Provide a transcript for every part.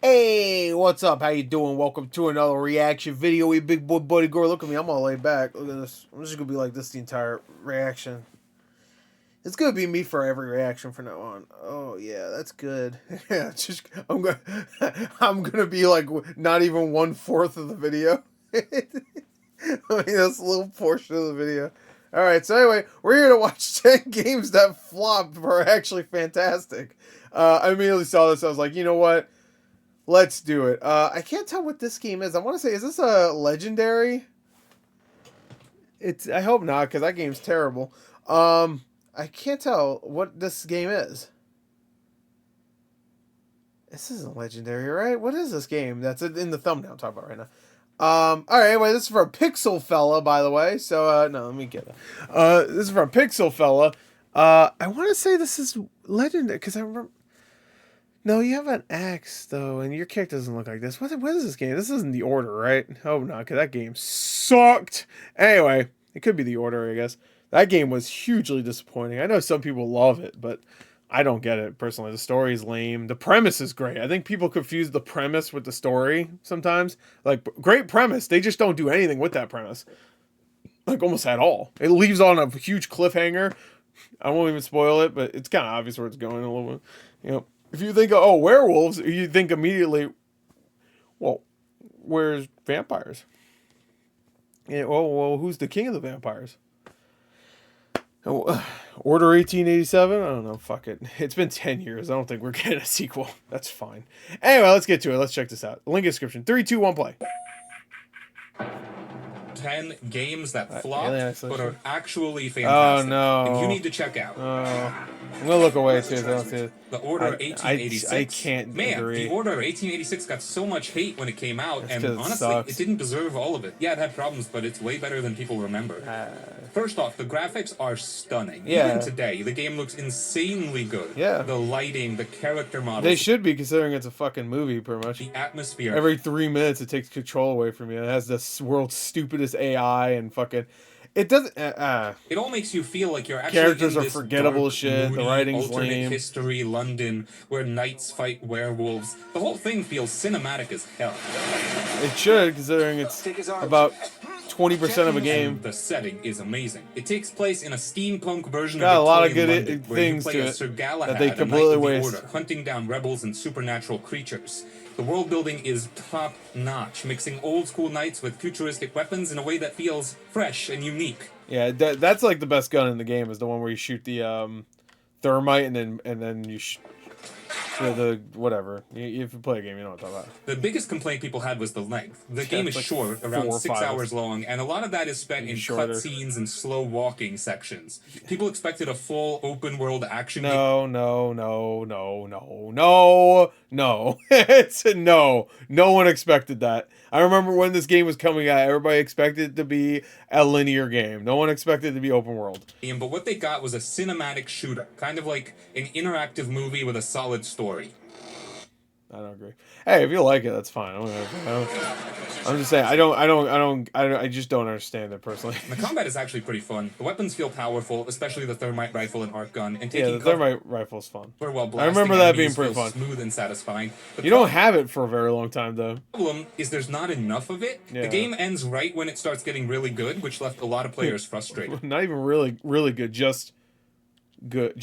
Hey, what's up? How you doing? Welcome to another reaction video. Hey, big boy, buddy, girl. Look at me. I'm all laid back. Look at this. I'm just gonna be like this the entire reaction. It's gonna be me for every reaction from now on. Oh yeah, that's good. Yeah, just I'm gonna be like not even 1/4 of the video. I mean, that's a little portion of the video. All right. So anyway, we're here to watch 10 games that flopped but are actually fantastic. I immediately saw this. I was like, you know what? Let's do it. I can't tell what this game is. I want to say, is this a legendary? I hope not, because that game's terrible. I can't tell what this game is. This isn't legendary, right? What is this game? That's in the thumbnail I'm talking about right now. Alright, anyway, this is for Pixel Fella, by the way. So, no, let me get it. This is for Pixel Fella. I want to say this is legendary, because I remember... No, you have an axe, though, and your character doesn't look like this. What is this game? This isn't The Order, right? Oh, no, because that game sucked. Anyway, it could be The Order, I guess. That game was hugely disappointing. I know some people love it, but I don't get it, personally. The story is lame. The premise is great. I think people confuse the premise with the story sometimes. Like, great premise. They just don't do anything with that premise. Like, almost at all. It leaves on a huge cliffhanger. I won't even spoil it, but it's kind of obvious where it's going a little bit. You know. If you think, oh, werewolves, you think immediately, well, where's vampires? Yeah, well, who's the king of the vampires? Oh, Order 1887? I don't know, fuck it. It's been 10 years. I don't think we're getting a sequel. That's fine. Anyway, let's get to it. Let's check this out. Link in description. 3, 2, 1, play. 10 games that flopped but are actually fantastic. Oh, no. And you need to check out. I'm gonna look away too. The Order 1886. I can't agree. The Order 1886 got so much hate when it came out, and honestly, it didn't deserve all of it. Yeah, it had problems, but it's way better than people remember. First off, the graphics are stunning. Yeah. Even today, the game looks insanely good. Yeah. The lighting, the character models. They should be, considering it's a fucking movie, pretty much. The atmosphere. Every 3 minutes, it takes control away from you. It has the world's stupidest AI and fucking... It doesn't... It all makes you feel like you're actually characters in are this forgettable dark, shit. moody, The writing's alternate lame. history London where knights fight werewolves. The whole thing feels cinematic as hell. It should, considering it's about 20% of a game. And the setting is amazing. It takes place in a steampunk version Got of a lot of Victorian good London, where you things play to as it Sir Galahad, that they completely a knight of waste. the Order, hunting down rebels and supernatural creatures. The world building is top-notch, mixing old-school knights with futuristic weapons in a way that feels fresh and unique. Yeah, that's like the best gun in the game, is the one where you shoot the thermite and then you the whatever. If you play a game, you know what I'm talking about. The biggest complaint people had was the length. The game is like short, 4 around or 6 5. hours long, and a lot of that is spent in cutscenes and slow walking sections. People expected a full open world action game. No. It's a no. No one expected that. I remember when this game was coming out, everybody expected it to be a linear game. No one expected it to be open world. But what they got was a cinematic shooter, kind of like an interactive movie with a solid story. I don't agree. Hey, if you like it, that's fine. I'm just saying, I just don't understand it personally. The combat is actually pretty fun. The weapons feel powerful, especially the thermite rifle and arc gun. And yeah, the thermite rifle's fun. I remember that being pretty fun. Smooth and satisfying. You don't have it for a very long time, though. The problem is there's not enough of it. Yeah. The game ends right when it starts getting really good, which left a lot of players frustrated. Not even really good, just good.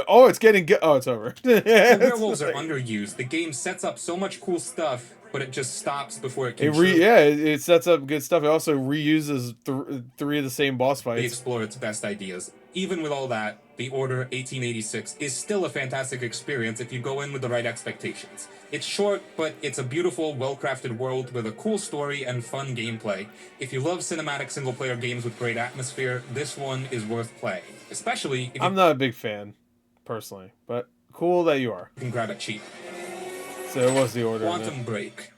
Oh, it's getting good. Oh, it's over. The werewolves are underused. The game sets up so much cool stuff, but it just stops before it can it sets up good stuff. It also reuses 3 of the same boss fights. They explore its best ideas. Even with all that, The Order 1886 is still a fantastic experience if you go in with the right expectations. It's short, but it's a beautiful, well-crafted world with a cool story and fun gameplay. If you love cinematic single-player games with great atmosphere, this one is worth playing. Especially if I'm not a big fan, personally, but cool that you are. You can grab it cheap. So it was The Order. Quantum Break.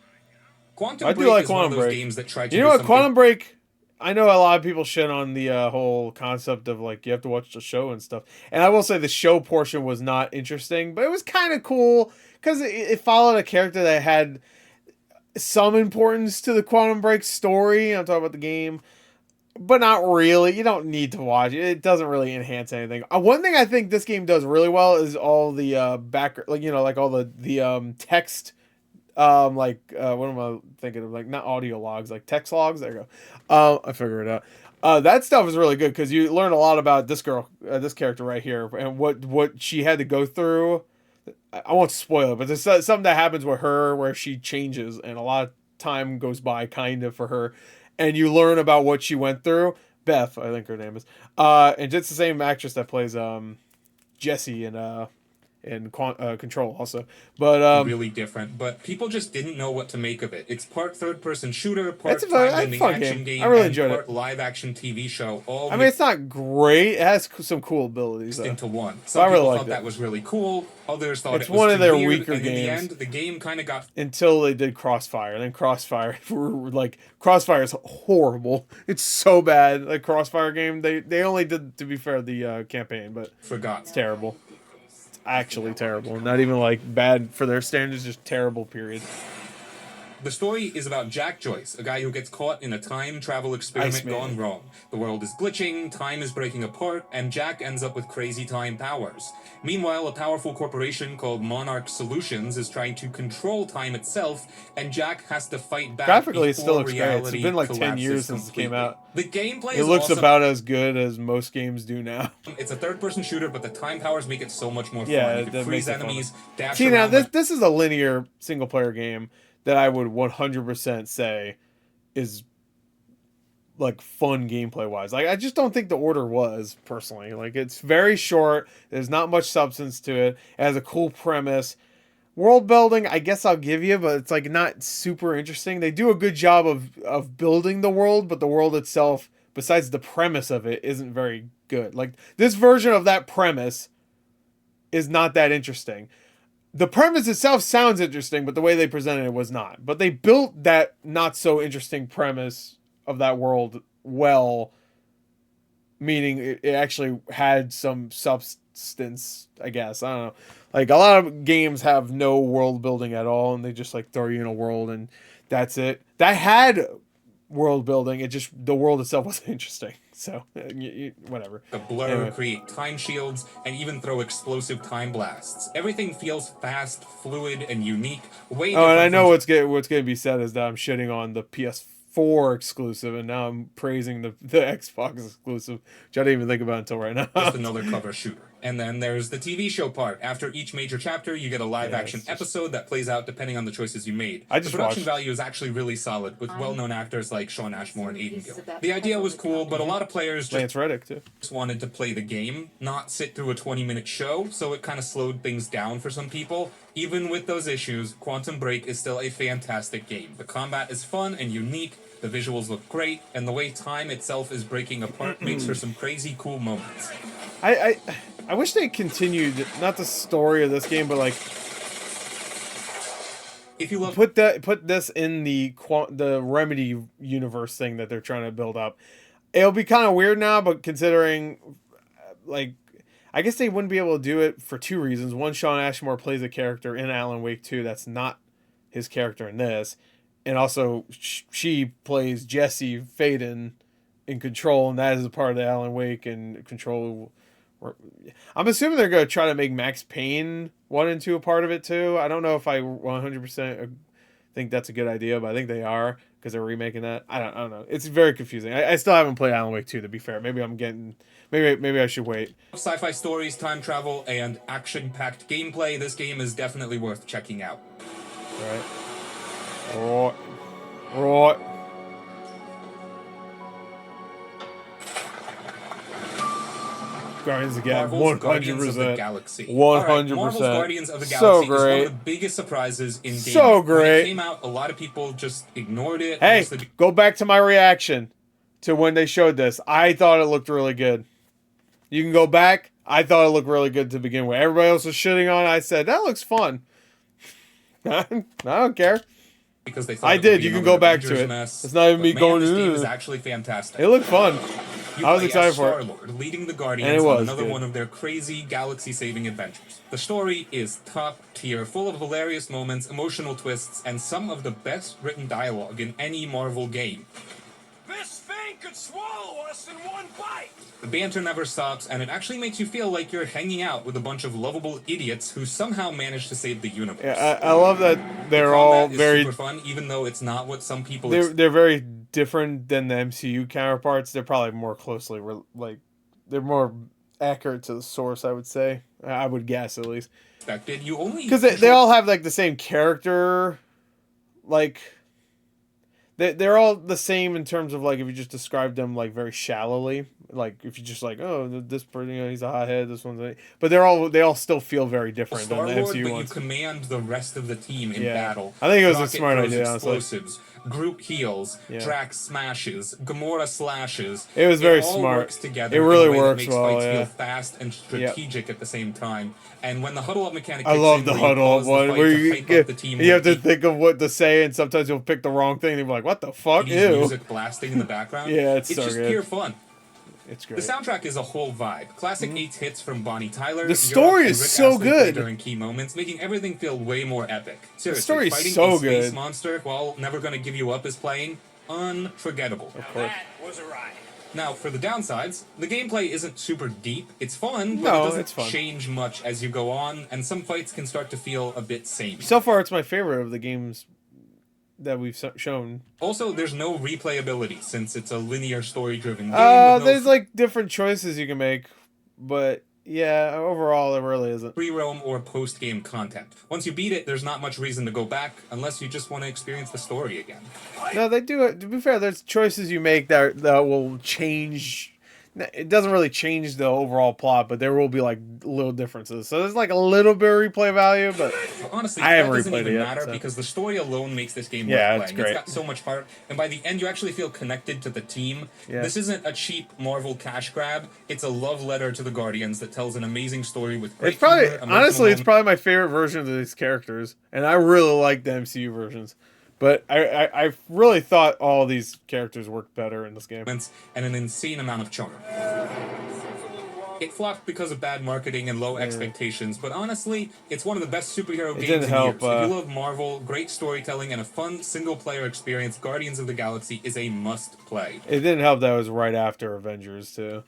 Quantum I Break do like is Quantum one of those Break. games that tried to You do know what, something... Quantum Break... I know a lot of people shit on the whole concept of, like, you have to watch the show and stuff. And I will say the show portion was not interesting, but it was kind of cool because it followed a character that had some importance to the Quantum Break story. I'm talking about the game. but not really. You don't need to watch it. It doesn't really enhance anything. One thing I think this game does really well is all the like like all the text what am I thinking of, like not audio logs, like text logs. There you go. I figured it out. That stuff is really good because you learn a lot about this girl, this character right here, and what she had to go through. I won't spoil it, but there's something that happens with her where she changes, and a lot of time goes by, kind of, for her, and you learn about what she went through. Beth, I think her name is, and it's the same actress that plays Jessie in Control also, but really different, but people just didn't know what to make of it. It's part third-person shooter, it's part a time-bending fun action game. game, I really and enjoyed part it. live-action TV show, all I mean, it's not great. It has some cool abilities, mixed though. into one. But Some I really people liked thought that it was really cool, others thought It's it was one of too their weird, weaker and in the games. end, the game kind of got until they did Crossfire. And then Crossfire, like Crossfire is horrible. It's so bad. Like Crossfire game, they only did, to be fair, the campaign, but forgotten. it's terrible. It's actually terrible. Not even like bad for their standards, just terrible. Period. The story is about Jack Joyce, a guy who gets caught in a time travel experiment Iceman. gone wrong. The world is glitching, time is breaking apart, and Jack ends up with crazy time powers. Meanwhile, a powerful corporation called Monarch Solutions is trying to control time itself, and Jack has to fight back Graphically, it still before looks great. It's reality been like 10 collapses years since it came completely. out. The gameplay It is looks awesome. about as good as most games do now. It's a third-person shooter, but the time powers make it so much more Yeah, fun. You can that freeze makes it fun. enemies, dash See, now around this is a linear single player game that I would 100% say is like fun gameplay wise. Like I just don't think the order was, personally. Like it's very short. There's not much substance to it. It has a cool premise. World building, I guess I'll give you, but it's like not super interesting. They do a good job of building the world, but the world itself, besides the premise of it, isn't very good. Like this version of that premise is not that interesting. The premise itself sounds interesting, but the way they presented it was not. But they built that not so interesting premise of that world well, meaning it actually had some substance, I guess. I don't know. Like a lot of games have no world building at all, and they just like throw you in a world and that's it. That had world building. It just, the world itself wasn't interesting. So whatever. a blur, Anyway. create time shields, and even throw explosive time blasts. Everything feels fast, fluid, and unique. Way Oh, and I different know from what's going to be said is that I'm shitting on the PS4 exclusive, and now I'm praising the Xbox exclusive, which I didn't even think about until right now. just another cover shooter. And then there's the TV show part. After each major chapter, you get a live-action episode that plays out depending on the choices you made. I The just production watched. value is actually really solid, with well-known actors like Sean Ashmore and Aiden Gill. The idea was cool, but a lot of players Lance Reddick too. just wanted to play the game, not sit through a 20-minute show, so it kind of slowed things down for some people. Even with those issues, Quantum Break is still a fantastic game. The combat is fun and unique, the visuals look great, and the way time itself is breaking apart makes for some crazy cool moments. I wish they continued, not the story of this game, but like If you love put this in the Remedy universe thing that they're trying to build up. It'll be kind of weird now, but considering like I guess they wouldn't be able to do it for two reasons. One, Sean Ashmore plays a character in Alan Wake 2 that's not his character in this, and also she plays Jesse Faden in Control, and that is a part of the Alan Wake and Control. I'm assuming they're going to try to make Max Payne 1 and 2 a part of it too. I don't know if I 100% think that's a good idea, but I think they are because they're remaking that. I don't know. It's very confusing. I still haven't played Alan Wake 2, to be fair. Maybe I should wait. sci-fi stories, time travel, and action-packed gameplay, this game is definitely worth checking out. Right. Guardians of the Galaxy, Marvel's Guardians of the Galaxy. 100%. Marvel's Guardians of the So Galaxy is great. one of the biggest surprises in gaming. So great. When it came out, a lot of people just ignored it. Hey, mostly go back to my reaction to when they showed this. I thought it looked really good. You can go back. I thought it looked really good to begin with. Everybody else was shitting on it. I said, that looks fun. I don't care. because they thought I it would did. be You can another go back to Avengers it. mess. It's not even But me man, going, this game "Ugh." is actually fantastic. It looked fun. You I was play excited as for it. Star-Lord, leading the Guardians And it was on another good. one of their crazy galaxy-saving adventures. The story is top tier, full of hilarious moments, emotional twists, and some of the best written dialogue in any Marvel game. Miss Finkel! could swallow us in one bite. The banter never stops, and it actually makes you feel like you're hanging out with a bunch of lovable idiots who somehow managed to save the universe. Yeah, I love that they're all very super fun, even though it's not what some people. They're very different than the MCU counterparts. They're probably more closely they're more accurate to the source, I would say. I would guess at least. Expected. You only because they all have like the same character, like. They're all the same in terms of like if you just describe them like very shallowly, like if you just like, oh, this person, you know, he's a hothead, this one's but they all still feel very different than the MCU ones. You command the rest of the team in battle. I think it was Rocket a smart throws idea, explosives, honestly. Groot heals, Drax smashes, Gamora slashes. It was very all smart. Works together. It really in a way works that makes well. fights Yeah. feel fast and strategic at the same time. And when the huddle up mechanic, I love the huddle up one where you have to think of what to say, and sometimes you'll pick the wrong thing, and you're like, "What the fuck?" Ew. Music blasting in the background. Yeah, it's so just good. Pure fun. It's great. The soundtrack is a whole vibe. Classic 8 hits from Bonnie Tyler. The story is so good during key moments, making everything feel way more epic. Seriously, the story is fighting so a space good. monster while Never Gonna Give You Up is playing, unforgettable. Of course. That was a ride. Now, for the downsides, the gameplay isn't super deep. It's fun, but it doesn't change much as you go on, and some fights can start to feel a bit samey. So far, it's my favorite of the games that we've shown. Also, there's no replayability since it's a linear story-driven game. There's like different choices you can make, but yeah, overall it really isn't. Free roam or post-game content. Once you beat it, there's not much reason to go back unless you just want to experience the story again. No, they do it. To be fair, there's choices you make that will change. It doesn't really change the overall plot, but there will be like little differences. So there's like a little bit of replay value, but honestly, I haven't that doesn't replayed even it yet, matter so. because the story alone makes this game worth playing. It's great. It's got so much heart, and by the end, you actually feel connected to the team. Yeah. This isn't a cheap Marvel cash grab. It's a love letter to the Guardians that tells an amazing story with great it's probably humor, honestly, it's probably my favorite version of these characters, and I really like the MCU versions. But I really thought all these characters worked better in this game. And an insane amount of charm. It flopped because of bad marketing and low expectations, but honestly, it's one of the best superhero games in years. If you love Marvel, great storytelling, and a fun single-player experience, Guardians of the Galaxy is a must-play. It didn't help that it was right after Avengers, too.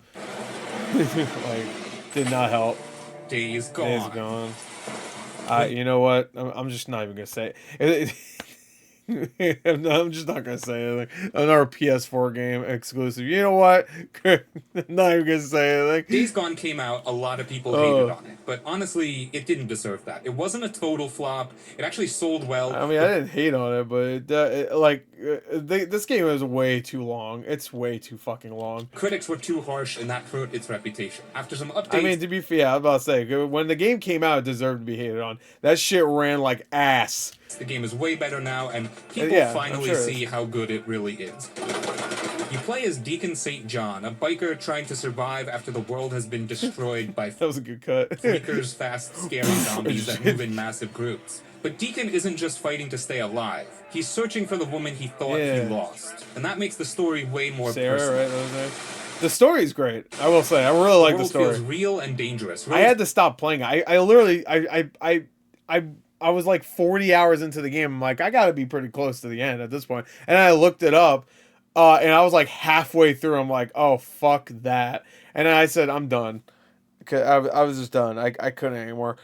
Like, did not help. Days Gone. Days Gone. You know what? I'm just not even going to say it. I'm just not gonna say anything. Another PS4 game exclusive. You know what? Not even gonna say anything. Days Gone came out. A lot of people hated on it, but honestly, it didn't deserve that. It wasn't a total flop. It actually sold well. I mean, I didn't hate on it, but this game is way too long. It's way too fucking long. Critics were too harsh, and that hurt its reputation. After some updates, I mean, to be fair, I was about to say when the game came out, it deserved to be hated on. That shit ran like ass. The game is way better now, and people finally see how good it really is. You play as Deacon St. John, a biker trying to survive after the world has been destroyed by that was a good cut. freakers, fast, scary zombies that move in massive groups. But Deacon isn't just fighting to stay alive. He's searching for the woman he thought he lost. And that makes the story way more personal. Right? The story's great. I will say, I really like the story. The world feels real and dangerous. I had to stop playing. I literally I was like 40 hours into the game. I'm like, I gotta be pretty close to the end at this point. And I looked it up, and I was like halfway through. I'm like, oh, fuck that. And I said, I'm done. I was just done. I couldn't anymore.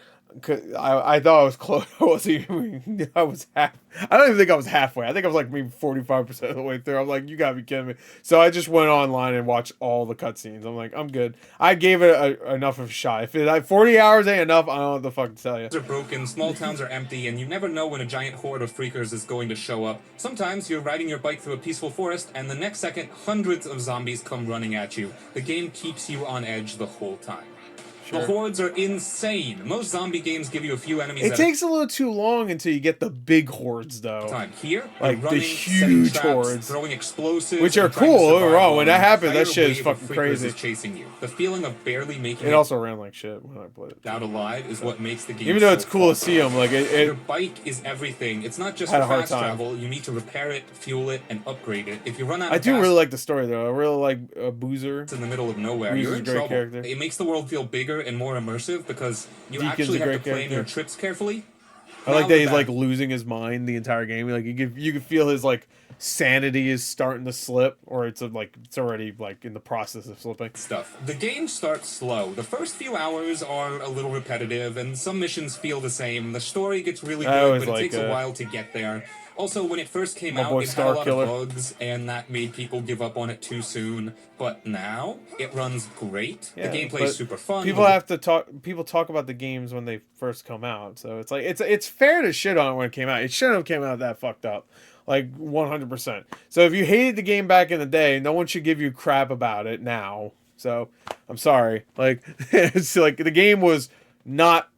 I thought I was close. I wasn't even, I was half. I don't even think I was halfway. I think I was like maybe 45% of the way through. I'm like, you gotta be kidding me. So I just went online and watched all the cutscenes. I'm like, I'm good. I gave it enough of a shot. If it, 40 hours ain't enough, I don't know what the fuck to tell you. Are broken, small towns are empty, and you never know when a giant horde of freakers is going to show up. Sometimes you're riding your bike through a peaceful forest, and the next second, hundreds of zombies come running at you. The game keeps you on edge the whole time. Sure. The hordes are insane. Most zombie games give you a few enemies. It takes a little too long until you get the big hordes, though. Here, like running, the huge traps, hordes, throwing explosives, which are cool. Overall, when that happens, that shit is fucking crazy. Is chasing you. The feeling of barely making it also ran like shit when I played it. Out alive is what makes the game. Even though it's cool to see them, like your bike is everything. It's not just for fast travel. You need to repair it, fuel it, and upgrade it. If you run out, I do really like the story though. I really like Boozer. It's in the middle of nowhere. Boozer's You're in a great trouble. Character. It makes the world feel bigger and more immersive because you Deacon's actually have to character. plan your trips carefully. I like Now that with he's like losing his mind the entire game. Like you can feel his like sanity is starting to slip, or it's already like in the process of slipping. stuff. The game starts slow. The first few hours are a little repetitive, and some missions feel the same. The story gets really I good, always but it like, takes a while to get there. Also, when it first came My out, boy it had a lot Starkiller. of bugs, and that made people give up on it too soon. But now, it runs great. Yeah, the gameplay but is super fun. People talk about the games when they first come out, so it's like it's fair to shit on it when it came out. It shouldn't have came out that fucked up, like 100%. So if you hated the game back in the day, no one should give you crap about it now. So I'm sorry. Like it's like the game was not.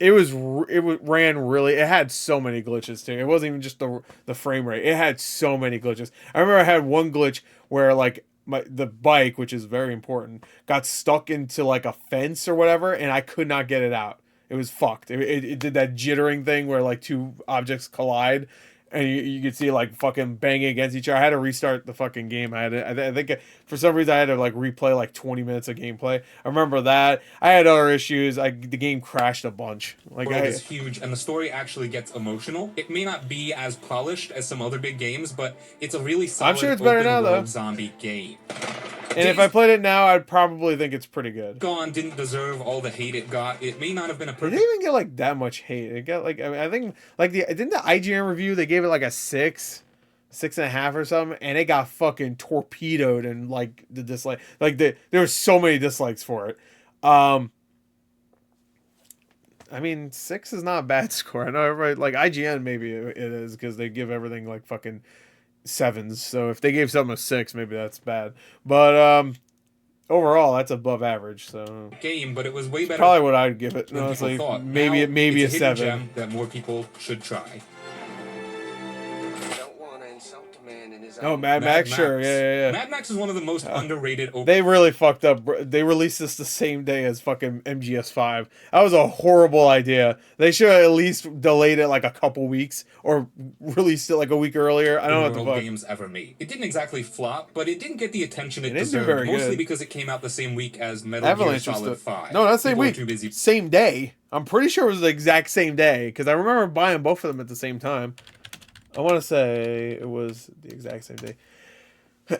Ran really. It had so many glitches too. It wasn't even just the frame rate. It had so many glitches. I remember I had one glitch where like the bike, which is very important, got stuck into like a fence or whatever, and I could not get it out. It was fucked. It did that jittering thing where like two objects collide, and you could see like fucking banging against each other. I had to restart the fucking game. I think for some reason I had to like replay like 20 minutes of gameplay. I remember that. I had other issues. The game crashed a bunch. Like The world is huge, and the story actually gets emotional. It may not be as polished as some other big games, but it's a really solid I'm sure it's better now, though. zombie game. And if I played it now, I'd probably think it's pretty good. Gone didn't deserve all the hate it got. It may not have been a It perfect. didn't even get like that much hate. It got like I think like didn't the IGN review they gave it like a 6.5 or something, and it got fucking torpedoed and like the dislike there were so many dislikes for it. I mean 6 is not a bad score. I know everybody like IGN maybe it is because they give everything like fucking 7s. So if they gave something a 6, maybe that's bad. But overall, that's above average. So game, but it was way better. Probably what I'd give it. Than Honestly, people thought. maybe Now, maybe a it's hidden 7. gem that more people should try. Oh, Mad Max, sure, yeah. Mad Max is one of the most underrated. They really fucked up. They released this the same day as fucking MGS5. That was a horrible idea. They should have at least delayed it like a couple weeks or released it like a week earlier. I don't know what the fuck. Games ever made. It didn't exactly flop, but it didn't get the attention it didn't do deserved. very Mostly good. because it came out the same week as Metal Avalanche Gear was Solid 5. No, not same People were week. Too busy. Same day. I'm pretty sure it was the exact same day because I remember buying both of them at the same time. I want to say it was the exact same day.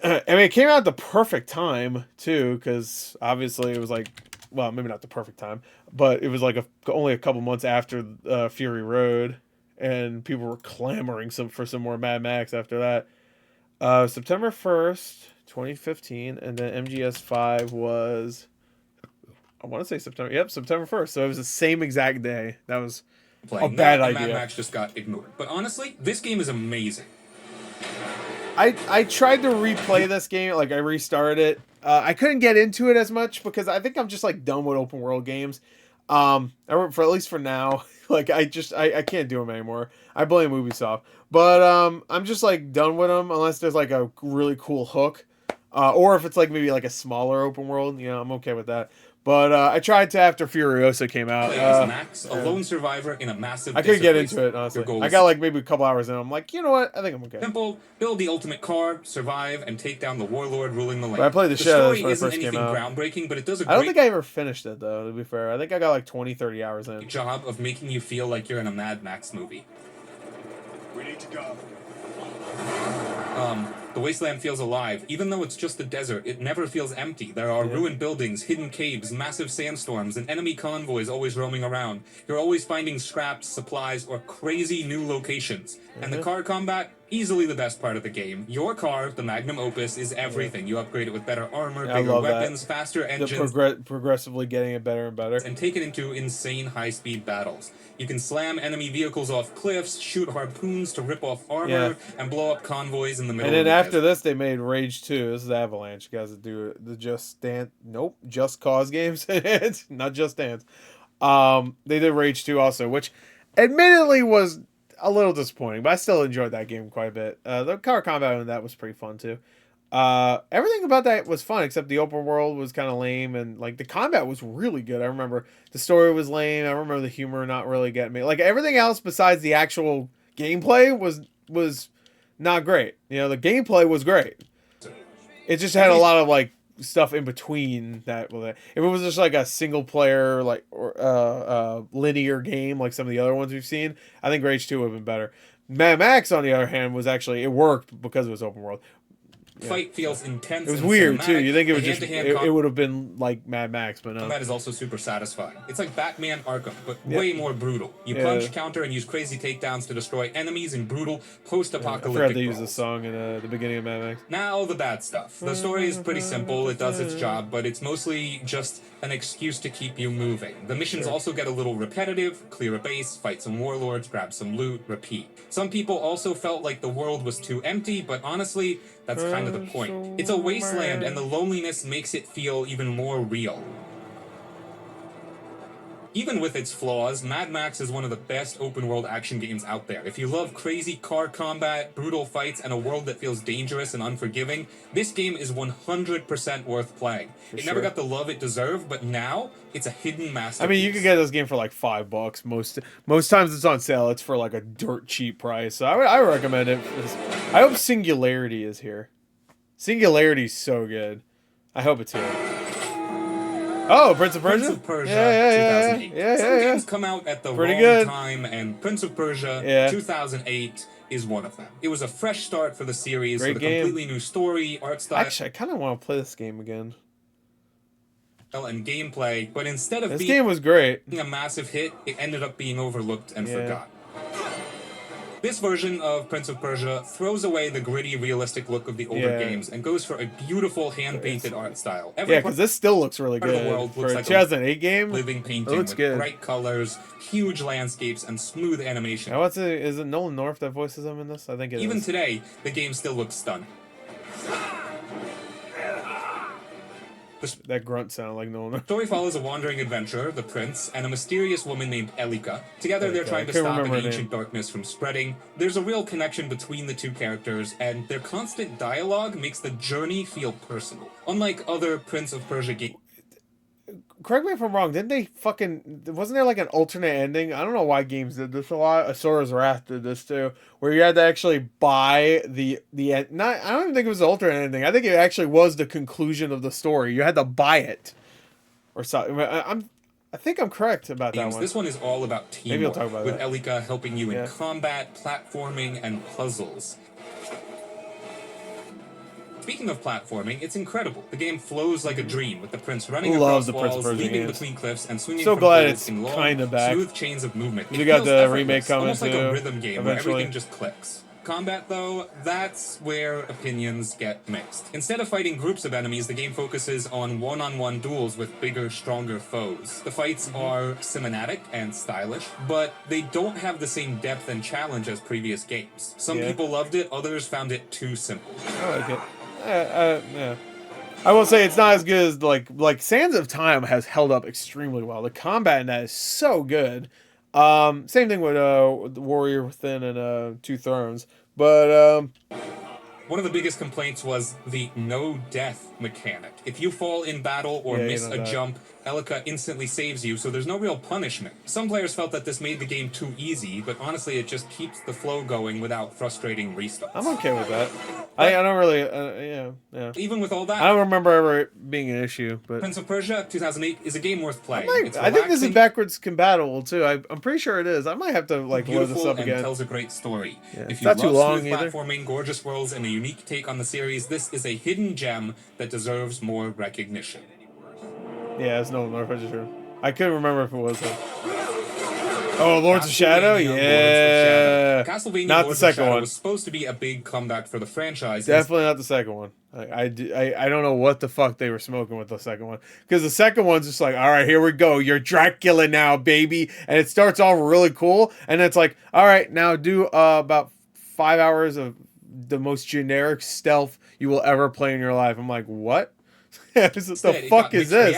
I mean, it came out at the perfect time too, because obviously it was like, well, maybe not the perfect time, but it was like only a couple months after Fury Road, and people were clamoring for some more Mad Max after that. September 1st, 2015, and then MGS5 was, I want to say September. Yep, September 1st. So it was the same exact day. That was a bad idea. Mad Max just got ignored. But honestly, this game is amazing. I tried to replay this game, like I restarted it. I couldn't get into it as much because I think I'm just like done with open world games. For at least for now, like I can't do them anymore. I blame Ubisoft, but I'm just like done with them unless there's like a really cool hook, or if it's like maybe like a smaller open world. You know, I'm okay with that. But I tried to after Furiosa came out. Max, a lone survivor in a massive. I couldn't get into it honestly. I got like maybe a couple hours in. I'm like, you know what? I think I'm okay. Simple: build the ultimate car, survive, and take down the warlord ruling the land. But I played the shit out of this when it story first isn't came anything out. groundbreaking, but it does a I don't great think I ever finished it though. To be fair, I think I got like 20, 30 hours in. job of making you feel like you're in a Mad Max movie. We need to go. The wasteland feels alive. Even though it's just a desert, it never feels empty. There are ruined buildings, hidden caves, massive sandstorms, and enemy convoys always roaming around. You're always finding scraps, supplies, or crazy new locations. And the car combat, easily the best part of the game. Your car, the magnum opus, is everything. You upgrade it with better armor, bigger weapons, faster engines, Progressively getting it better and better. and take it into insane high-speed battles. You can slam enemy vehicles off cliffs, shoot harpoons to rip off armor, and blow up convoys in the middle And then of the after desert. this, they made Rage 2. This is Avalanche. You guys that do the Just Cause games. It's not Just Dance. They did Rage 2 also, which admittedly was a little disappointing, but I still enjoyed that game quite a bit. The car combat in that was pretty fun too. Everything about that was fun except the open world was kind of lame, and like the combat was really good. I remember the story was lame. I remember the humor not really getting me. Like everything else besides the actual gameplay was not great. You know, the gameplay was great. It just had a lot of like stuff in between that. Well, if it was just like a single player like or linear game like some of the other ones we've seen, I think Rage 2 would have been better. Mad Max, on the other hand, was actually, it worked because it was open world. Fight feels intense. It was and weird cinematic. too. You think it would Hand-to-hand it would have been like Mad Max, but no. Combat is also super satisfying. It's like Batman Arkham, but way more brutal. You punch, counter, and use crazy takedowns to destroy enemies in brutal post-apocalyptic I forgot to use brawls. the song in the beginning of Mad Max. Now the bad stuff. The story is pretty simple, it does its job, but it's mostly just an excuse to keep you moving. The missions also get a little repetitive: clear a base, fight some warlords, grab some loot, repeat. Some people also felt like the world was too empty, but honestly, that's kind of the point. It's a wasteland, and the loneliness makes it feel even more real. Even with its flaws, Mad Max is one of the best open-world action games out there. If you love crazy car combat, brutal fights, and a world that feels dangerous and unforgiving, this game is 100% worth playing. It never got the love it deserved, but now, it's a hidden masterpiece. I mean, you could get this game for like $5 most times it's on sale. It's for like a dirt cheap price. So I recommend it. I hope Singularity is here. Singularity's so good. I hope it's here. Oh, Prince of Persia? Prince of Persia, yeah, 2008. Some games come out at the wrong time, and Prince of Persia, 2008 is one of them. It was a fresh start for the series, with a completely new story, art style. Actually, I kind of want to play this game again. And gameplay, but instead of this game was great, a massive hit, it ended up being overlooked and forgotten. This version of Prince of Persia throws away the gritty, realistic look of the older games and goes for a beautiful, hand-painted art style. Because this still looks really good. For a 2008 game, living painting with bright colors, huge landscapes, and smooth animation. Is it Nolan North that voices him in this? I think it is. Even today, the game still looks stunning. That grunt sounded like Nolan North. The story follows a wandering adventurer, the prince, and a mysterious woman named Elika. Together, they're trying to stop an ancient darkness from spreading. There's a real connection between the two characters, and their constant dialogue makes the journey feel personal. Unlike other Prince of Persia games. Correct me if I'm wrong, wasn't there like an alternate ending? I don't know why games did this a lot. Asura's Wrath did this too, where you had to actually buy the end. I don't even think it was the alternate ending. I think it actually was the conclusion of the story. You had to buy it. Or something. I think I'm correct about that one. This one is all about teamwork. Maybe we'll talk about with that. Elika helping you in combat, platforming, and puzzles. Speaking of platforming, it's incredible. The game flows like a dream, with the prince running across walls, leaping between cliffs, and swinging from pillars in long, smooth chains of movement. You got the remake coming almost like too, a rhythm game where everything just clicks. Combat, though, that's where opinions get mixed. Instead of fighting groups of enemies, the game focuses on one-on-one duels with bigger, stronger foes. The fights are cinematic and stylish, but they don't have the same depth and challenge as previous games. Some people loved it, others found it too simple. I like it. Yeah. I will say it's not as good as like Sands of Time has held up extremely well. The combat in that is so good. Same thing with Warrior Within and Two Thrones. But one of the biggest complaints was the no death mechanic. If you fall in battle or miss a jump, Elika instantly saves you, so there's no real punishment. Some players felt that this made the game too easy, but honestly it just keeps the flow going without frustrating restarts. I'm okay with that. I don't really, Even with all that, I don't remember ever it being an issue. But Prince of Persia 2008 is a game worth playing. I think this is backwards compatible too. I'm pretty sure it is. I might have to load this up again. And tells a great story. If you love too long smooth platforming, gorgeous worlds, and a unique take on the series, this is a hidden gem that deserves more recognition. Yeah, it's no North Register. I couldn't remember if it was. Lords of Shadow? Yeah. Castlevania not Lords the second of Shadow one. was supposed to be a big comeback for the franchise. Definitely not the second one. I don't know what the fuck they were smoking with the second one. Because the second one's just like, all right, here we go. You're Dracula now, baby. And it starts off really cool. And it's like, all right, now do about 5 hours of the most generic stealth you will ever play in your life. I'm like, what? What the fuck is this?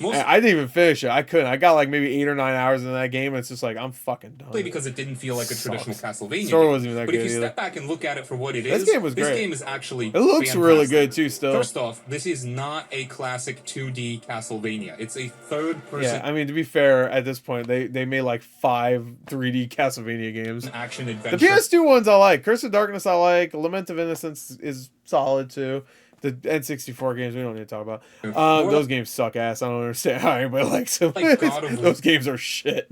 I didn't even finish it. I couldn't. I got like maybe 8 or 9 hours in that game. And it's just like, I'm fucking done. Because it didn't feel like a traditional Castlevania story wasn't even that but good if you either. step back and look at it for what it is, this game was great. This game is actually It looks fantastic. really good too still. First off, this is not a classic 2D Castlevania. It's a third-person... Yeah, I mean, to be fair, at this point, they made like 5 3D Castlevania games. Action adventure. The PS2 ones I like. Curse of Darkness I like. Lament of Innocence is solid too. The N64 games we don't need to talk about. Or Those games suck ass. I don't understand how anybody likes them. Like God of War. Those games are shit.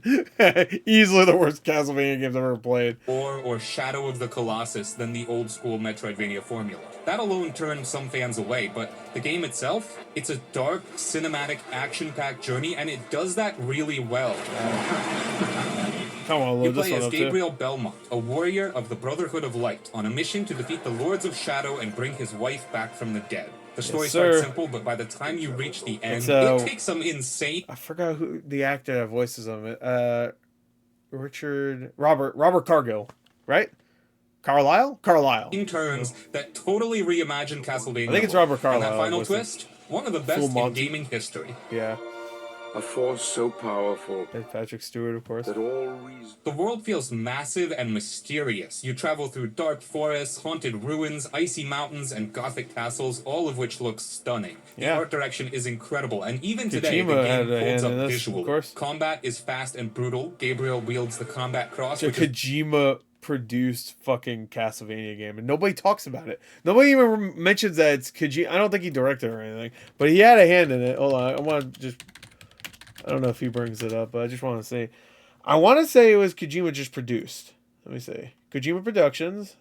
Easily the worst Castlevania games I've ever played. or Shadow of the Colossus than the old school Metroidvania formula. That alone turned some fans away, but the game itself, it's a dark, cinematic, action-packed journey, and it does that really well. Come on, You load this play one as up too. Gabriel Belmont, a warrior of the Brotherhood of Light, on a mission to defeat the Lords of Shadow and bring his wife back from the dead. The story starts sir. simple, but by the time you reach the end, It's, it takes some insane... I forgot who the actor that voices him. Robert Cargill, right? Carlisle? turns that totally reimagine Castlevania. I think it's Robert And Carlyle that final was the twist, one of the best in Monty. gaming history. Yeah. A force so powerful And Patrick Stewart, of course. that all reason. The world feels massive and mysterious. You travel through dark forests, haunted ruins, icy mountains, and gothic castles, all of which look stunning. The Yeah. art direction is incredible, and even today, Kojima the had game a holds hand up in this, visually. of course. Combat is fast and brutal. Gabriel wields the combat cross, So which is Kojima produced fucking Castlevania game, and nobody talks about it. Nobody even mentions that it's Kojima. I don't think he directed or anything, but he had a hand in it. Hold on, I want to just. I don't know if he brings it up, but I just want to say, I want to say it was Kojima just produced. Let me see, Kojima Productions.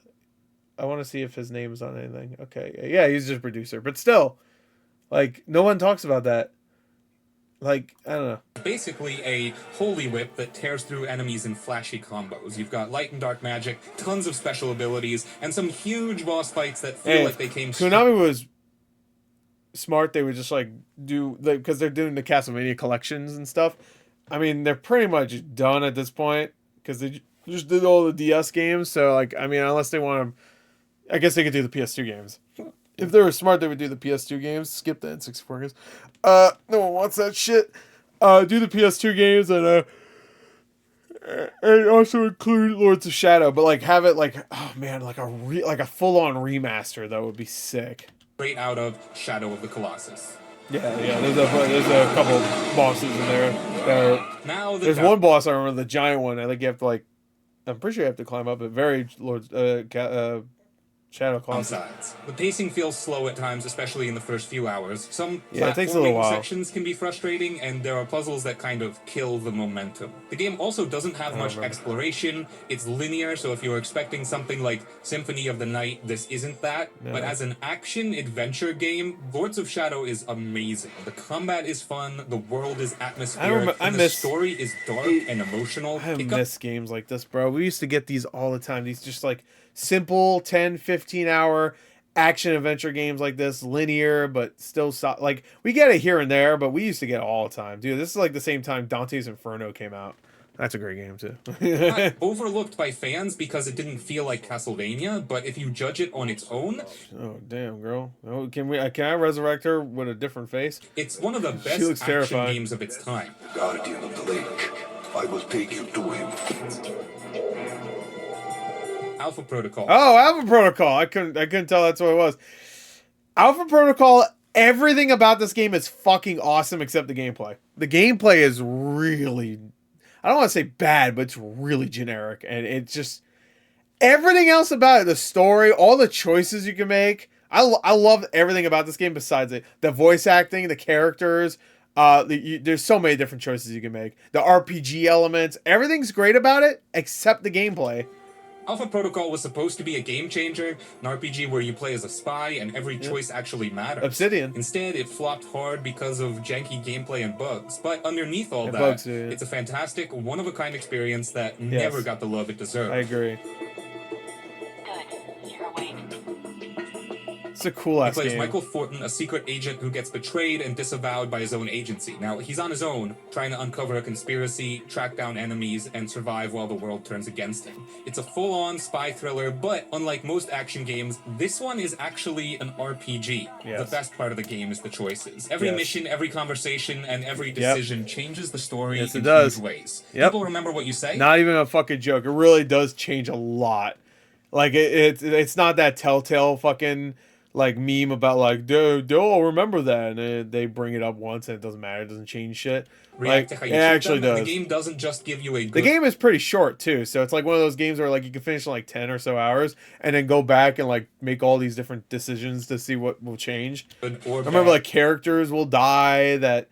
I want to see if his name is on anything. Okay, yeah, he's just a producer, but still, like no one talks about that. Like I don't know. basically a holy whip that tears through enemies in flashy combos. You've got light and dark magic, tons of special abilities, and some huge boss fights that feel Hey, like they came Konami was smart. They would just like do because they're doing the Castlevania collections and stuff. I mean, they're pretty much done at this point because they just did all the DS games. So like, I mean, unless they want to, I guess they could do the PS2 games. If they were smart, they would do the PS2 games. Skip the N64 games. No one wants that shit. Do the PS2 games and also include Lords of Shadow, but like have it like oh man, like a full on remaster that would be sick. straight out of Shadow of the Colossus. Yeah. There's a couple bosses in there. Now There's one boss I remember, the giant one. I think you have to like. I'm pretty sure you have to climb up it. Very Lord's Shadow Colossus. downsides. The pacing feels slow at times, especially in the first few hours. Some Yeah, it takes a little platforming while. sections can be frustrating, and there are puzzles that kind of kill the momentum. The game also doesn't have much remember. exploration. It's linear, so if you're expecting something like Symphony of the Night, this isn't that. No. But as an action-adventure game, Lords of Shadow is amazing. The combat is fun, the world is atmospheric, I and the miss- story is dark and emotional. I It got miss games like this, bro. We used to get these all the time. These just like simple 10, 15 hour action adventure games like this, linear, but still like we get it here and there, but we used to get it all the time. Dude, this is like the same time Dante's Inferno came out. That's a great game too. not overlooked by fans because it didn't feel like Castlevania, but if you judge it on its own, Oh damn, girl! Oh, can I resurrect her with a different face? it's one of the looks best action terrifying. games of its time. Guardian of the lake. I will take you to him. Alpha Protocol. Oh, Alpha Protocol. I couldn't tell that's what it was. Alpha Protocol. Everything about this game is fucking awesome except the gameplay. The gameplay is really, I don't want to say bad, but it's really generic, and it's just everything else about it. The story, all the choices you can make. I love everything about this game besides it. The voice acting, the characters. There's so many different choices you can make. The RPG elements, everything's great about it except the gameplay. Alpha Protocol was supposed to be a game changer, an RPG where you play as a spy and every choice actually matters. Obsidian. Instead, it flopped hard because of janky gameplay and bugs. But underneath all And that, bugs, yeah. it's a fantastic, one-of-a-kind experience that never got the love it deserved. I agree. Good. You're awake. It's a cool He ass plays game. Michael Thornton, a secret agent who gets betrayed and disavowed by his own agency. Now, he's on his own, trying to uncover a conspiracy, track down enemies, and survive while the world turns against him. It's a full-on spy thriller, but unlike most action games, this one is actually an RPG. Yes. The best part of the game is the choices. Every Yes. mission, every conversation, and every decision changes the story Yes, in it does. huge ways. Yep. People remember what you say. Not even a fucking joke. It really does change a lot. Like it's not that telltale fucking like meme about like, they'll remember that, and they bring it up once and it doesn't matter, it doesn't change shit. React Like to how it you shoot actually them, and does. the game doesn't just give you a The good game is pretty short too, so it's like one of those games where like you can finish in like 10 or so hours and then go back and like make all these different decisions to see what will change. or I remember bad like characters will die that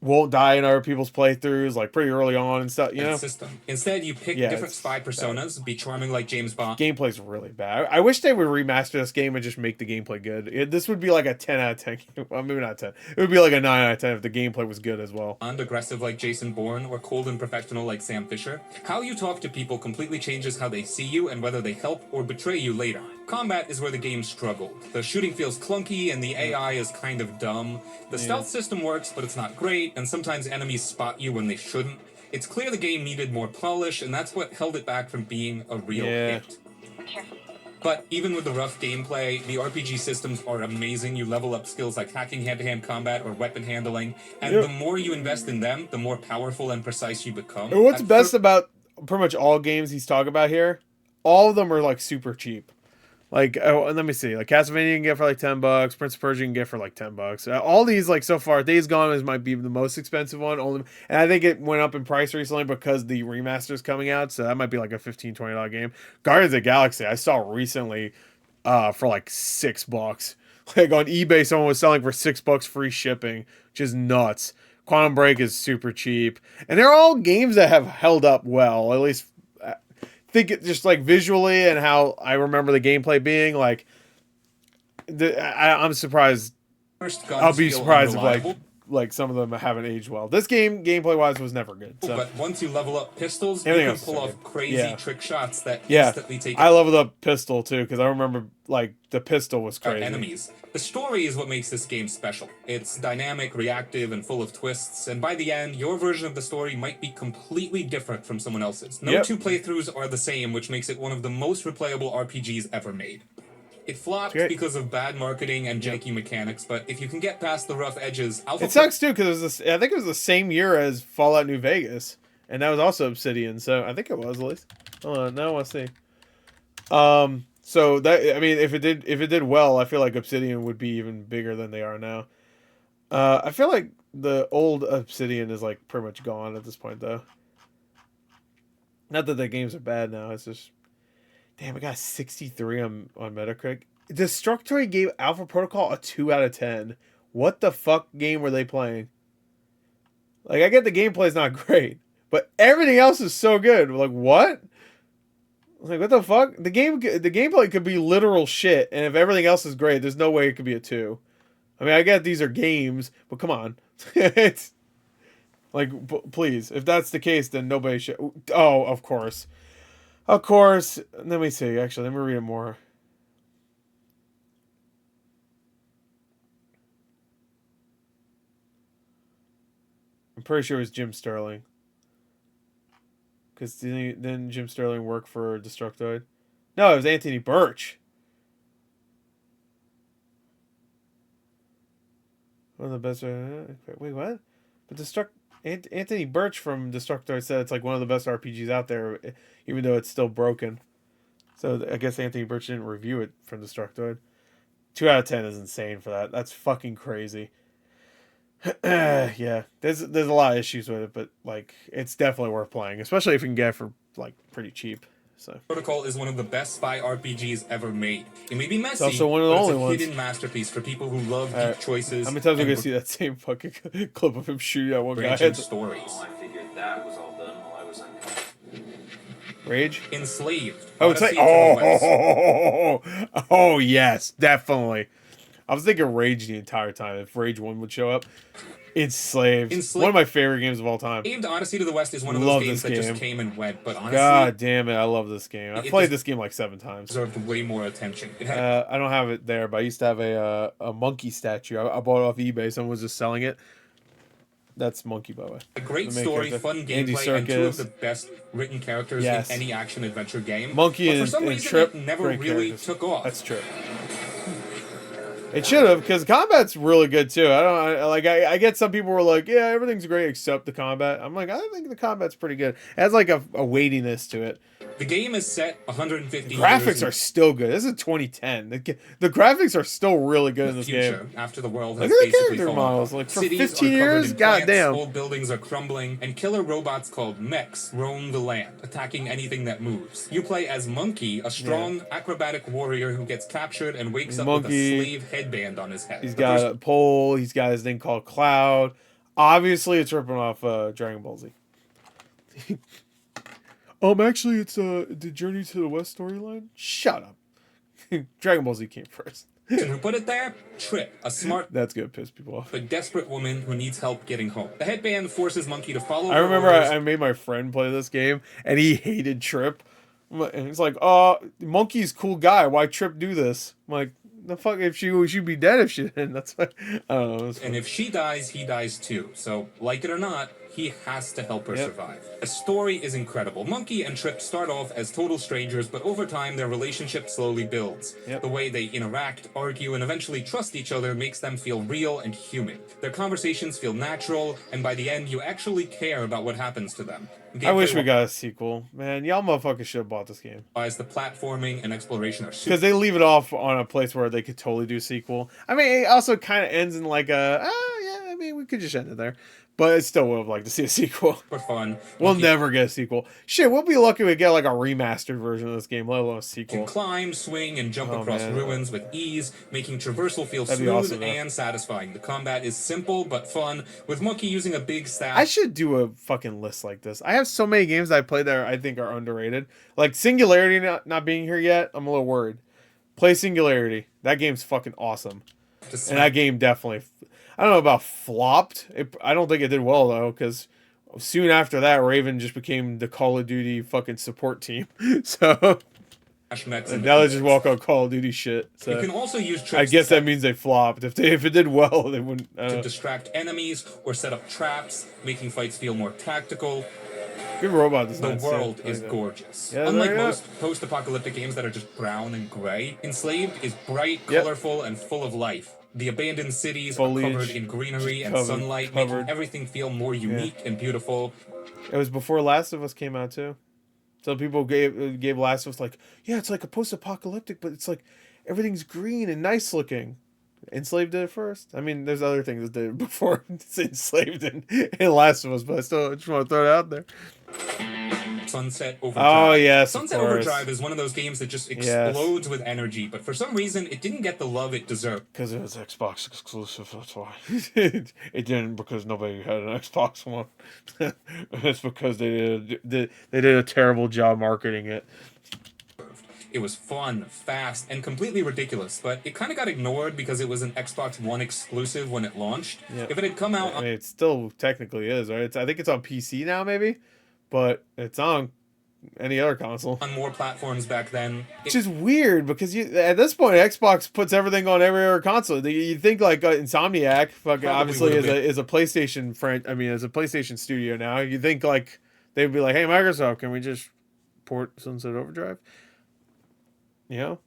won't die in other people's playthroughs like pretty early on and stuff, you know? system. Instead, you pick Yeah, different it's spy personas, be charming like James Bond. Gameplay's really bad. I wish they would remaster this game and just make the gameplay good. This would be like a 10 out of 10 game. Well, maybe not 10. It would be like a 9 out of 10 if the gameplay was good as well. Aggressive like Jason Bourne, or cold and professional like Sam Fisher. How you talk to people completely changes how they see you and whether they help or betray you later. Combat is where the game struggled. The shooting feels clunky and the AI is kind of dumb. The stealth system works, but it's not great, and sometimes enemies spot you when they shouldn't. It's clear the game needed more polish, and that's what held it back from being a real hit. But even with the rough gameplay, the RPG systems are amazing. You level up skills like hacking, hand-to-hand combat, or weapon handling, and the more you invest in them, the more powerful and precise you become. And what's best about pretty much all games he's talking about here, all of them are like super cheap. Like, oh, and let me see. Like Castlevania you can get for like $10. Prince of Persia you can get for like $10. All these like so far, Days Gone might be the most expensive one. Only, and I think it went up in price recently because the remaster is coming out. So that might be like a $15-$20 game. Guardians of the Galaxy I saw recently, for like $6. Like on eBay, someone was selling for $6 free shipping, which is nuts. Quantum Break is super cheap, and they're all games that have held up well, at least. Think it just like visually and how I remember the gameplay being like I'm surprised. I'll be surprised if like some of them haven't aged well. This game gameplay wise was never good. So. But once you level up pistols, you Everything can else is pull so off good. crazy trick shots that Yeah, instantly take I leveled up pistol too because I remember like the pistol was out crazy. enemies. The story is what makes this game special. It's dynamic, reactive, and full of twists, and by the end, your version of the story might be completely different from someone else's. No two playthroughs are the same, which makes it one of the most replayable RPGs ever made. It flopped because of bad marketing and janky mechanics, but if you can get past the rough edges, it sucks too because I think it was the same year as Fallout New Vegas, and that was also Obsidian. So I think it was at least. Hold on, now I want to see. So that I mean, if it did well, I feel like Obsidian would be even bigger than they are now. I feel like the old Obsidian is like pretty much gone at this point, though. Not that the games are bad now. It's just, damn, I got 63 on Metacritic. Destructoid gave Alpha Protocol a 2 out of 10. What the fuck game were they playing? Like, I get the gameplay's not great, but everything else is so good. Like, what? Like, what the fuck? The gameplay could be literal shit, and if everything else is great, there's no way it could be a 2. I mean, I get these are games, but come on. It's like, please, if that's the case, then nobody should. Oh, of course. Of course. Let me see. Actually, let me read it more. I'm pretty sure it was Jim Sterling. Because then Jim Sterling worked for Destructoid. No, it was Anthony Birch. One of the best. Wait, what? But Anthony Birch from Destructoid said it's like one of the best RPGs out there, even though it's still broken. So I guess Anthony Birch didn't review it from Destructoid. 2 out of 10 is insane for that. That's fucking crazy. Yeah, there's a lot of issues with it, but like it's definitely worth playing, especially if you can get it for like pretty cheap. So Protocol is one of the best spy RPGs ever made. It may be messy, it's also one of the but only it's a ones. hidden masterpiece for people who love deep choices. How many times are we gonna see that same fucking clip of him shooting at one guy? Stories. I figured that was all done while I was on. Rage? Enslaved. Oh, it's like oh yes, definitely. I was thinking Rage the entire time. If Rage 1 would show up. Enslaved. One of my favorite games of all time. Odyssey to the West is one of those games that just came and went, but honestly, God damn it, I love this game. I've played this game like 7 times. Deserved way more attention. I don't have it there, but I used to have a monkey statue. I bought it off eBay. Someone was just selling it. That's Monkey, by the way. A great story, fun gameplay, and 2 of the best written characters in any action-adventure game. Monkey but for some reason, Trip it never really took off. That's true. It should have, because combat's really good too. I get some people were like, yeah, everything's great except the combat. I'm like, I think the combat's pretty good. It has like a weightiness to it. The game is set 150 Graphics years are still good. This is 2010. The graphics are still really good in this future game. after the world Look has at the basically character fallen models. apart. Like for Cities 15 are covered years, in plants, goddamn. old buildings are crumbling, and killer robots called mechs roam the land, attacking anything that moves. You play as Monkey, a strong, acrobatic warrior who gets captured and wakes up with a slave headband on his head. He's got a pole. He's got his thing called Cloud. Obviously, it's ripping off Dragon Ball Z. Actually, it's the Journey to the West storyline. Shut up. Dragon Ball Z came first. Who put it there? Trip, a smart That's gonna piss people off. but desperate woman who needs help getting home. The headband forces Monkey to follow I her remember orders. I made my friend play this game, and he hated Trip. And he's like, Monkey's cool guy. Why Trip do this? I'm like, the fuck, if she'd be dead if she didn't. That's why, I don't know. And if she dies, he dies too. So, like it or not, he has to help her survive. The story is incredible. Monkey and Trip start off as total strangers, but over time their relationship slowly builds. The way they interact, argue, and eventually trust each other makes them feel real and human. Their conversations feel natural, and by the end you actually care about what happens to them. I wish we got a sequel. Man, y'all motherfuckers should have bought this game. The platforming and exploration are super. Because they leave it off on a place where they could totally do a sequel. I mean, it also kind of ends in like we could just end it there. But I still would have liked to see a sequel. For fun. We'll never get a sequel. Shit, we'll be lucky we get like a remastered version of this game, let alone a sequel. Can climb, swing, and jump across ruins with ease, making traversal feel smooth awesome, and satisfying. The combat is simple but fun, with Monkey using a big staff. I should do a fucking list like this. I have so many games I played that I think are underrated. Like Singularity not being here yet, I'm a little worried. Play Singularity. That game's fucking awesome. And that game definitely... I don't know about flopped. I don't think it did well, though, because soon after that, Raven just became the Call of Duty fucking support team. So now they just walk on Call of Duty shit. So you can also use tricks I guess that means they flopped. If it did well, they wouldn't. To distract enemies or set up traps, making fights feel more tactical. Good robot design. The world is gorgeous. Yeah, unlike most post-apocalyptic games that are just brown and gray, Enslaved is bright, colorful, and full of life. The abandoned cities are covered in greenery and sunlight, making everything feel more unique and beautiful. It was before Last of Us came out, too. So people gave Last of Us like, yeah, it's like a post-apocalyptic, but it's like everything's green and nice looking. Enslaved did it first. I mean, there's other things that did it before Enslaved and Last of Us, but I just want to throw it out there. Sunset Overdrive. Oh, yes, Sunset Overdrive is one of those games that just explodes with energy, but for some reason, it didn't get the love it deserved. Because it was Xbox exclusive, that's why. It didn't because nobody had an Xbox One. It's because they did a terrible job marketing it. It was fun, fast, and completely ridiculous, but it kind of got ignored because it was an Xbox One exclusive when it launched. If it had come out... I mean, it still technically is, right? I think it's on PC now, maybe? But it's on any other console. On more platforms back then. Which is weird, because at this point, Xbox puts everything on every other console. You think, like, Insomniac, obviously, is a PlayStation as a PlayStation studio now. You think, like, they'd be like, hey, Microsoft, can we just port Sunset Overdrive? You know?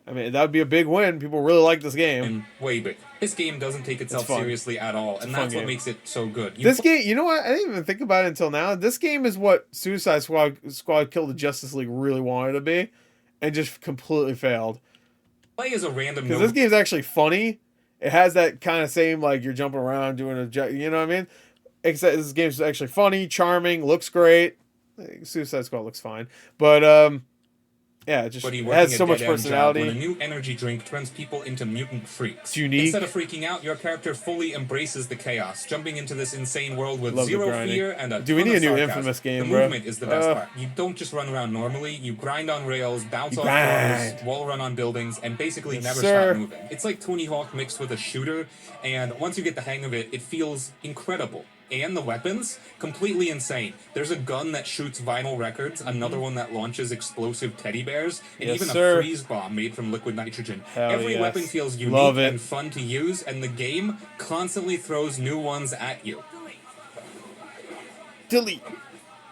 I mean, that would be a big win. People really like this game. And way big. This game doesn't take itself seriously at all, and that's what makes it so good. This game, you know what? I didn't even think about it until now. This game is what Suicide Squad Kill the Justice League really wanted to be, and just completely failed. Play as a random... Because this game's actually funny. It has that kind of same, like, you're jumping around doing you know what I mean? Except this game's actually funny, charming, looks great. Suicide Squad looks fine. But, yeah, it has so much personality. When a new energy drink turns people into mutant freaks. It's unique. Instead of freaking out, your character fully embraces the chaos, jumping into this insane world with zero fear and a Do we need a new sarcasm. Infamous game, The bro? movement is the best part. You don't just run around normally, you grind on rails, bounce off cars, wall run on buildings, and basically never stop moving. It's like Tony Hawk mixed with a shooter, and once you get the hang of it, it feels incredible. And the weapons, completely insane. There's a gun that shoots vinyl records, another one that launches explosive teddy bears, and even a freeze bomb made from liquid nitrogen. Every weapon feels unique and fun to use, and the game constantly throws new ones at you. Delete.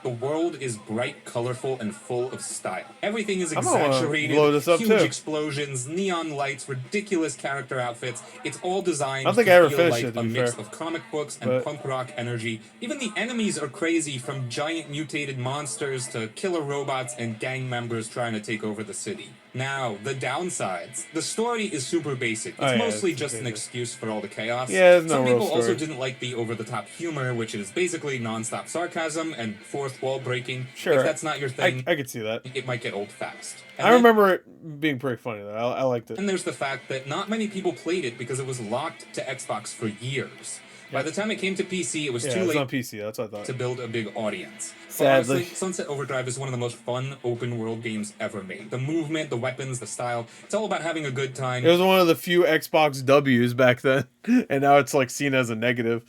The world is bright, colorful, and full of style. Everything is I'm gonna exaggerated, blow this up, huge too. explosions, neon lights, ridiculous character outfits. It's all designed I don't think to I ever feel finished like it, to a be mix fair. of comic books and But- punk rock energy. Even the enemies are crazy, from giant mutated monsters to killer robots and gang members trying to take over the city. Now, the downsides. The story is super basic. It's Oh, yeah, mostly it's just an basic. excuse for all the chaos. Yeah, there's no Some real people also story. didn't like the over-the-top humor, which is basically non-stop sarcasm and fourth wall breaking. Sure. If that's not your thing, I could see that. it might get old fast. And I then- remember it being pretty funny, though. I liked it. And there's the fact that not many people played it because it was locked to Xbox for years. By the time it came to PC, it was Yeah, too it's late on PC. That's what I thought. to build a big audience. But Sadly. honestly, Sunset Overdrive is one of the most fun open world games ever made. The movement, the weapons, the style, it's all about having a good time. It was one of the few Xbox W's back then, and now it's like seen as a negative.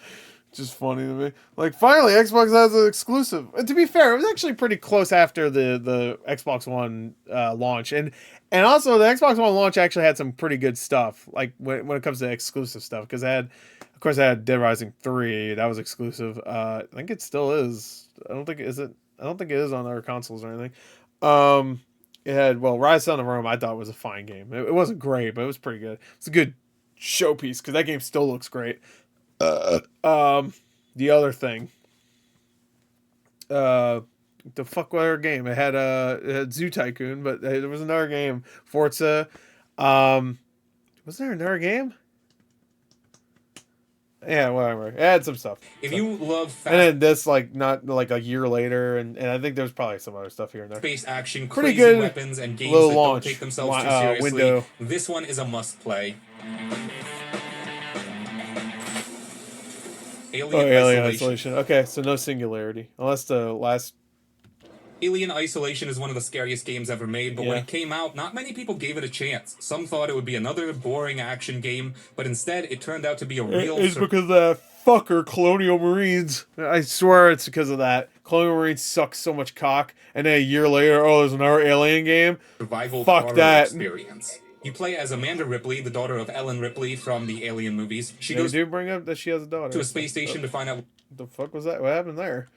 Just funny to me. Like, finally, Xbox has an exclusive. And to be fair, it was actually pretty close after the Xbox One launch, and also the Xbox One launch actually had some pretty good stuff. Like when it comes to exclusive stuff, because of course, I had Dead Rising 3. That was exclusive. I think it still is. I don't think it is on other consoles or anything. It had, Rise Son of Rome. I thought was a fine game. It wasn't great, but it was pretty good. It's a good showpiece because that game still looks great. The other thing, the fuck other game? It had Zoo Tycoon, but there was another game, Forza. Was there another game? Yeah, whatever. It had some stuff. If you love And then this, not like a year later, and I think there's probably some other stuff here and there. fast-paced action, Pretty crazy good weapons, and games little that launch don't take themselves too seriously, window. this one is a must-play. Alien Isolation. Okay, so no singularity. Unless the last... Alien Isolation is one of the scariest games ever made, but when Yeah. it came out, not many people gave it a chance. Some thought it would be another boring action game, but instead it turned out to be a real... It's because of that fucker, Colonial Marines. I swear it's because of that. Colonial Marines suck so much cock, and then a year later, there's another Alien game? survival Fuck horror that. experience. You play as Amanda Ripley, the daughter of Ellen Ripley from the Alien movies. She They goes do bring up that she has a daughter. to a space station to find out What the fuck was that? What happened there?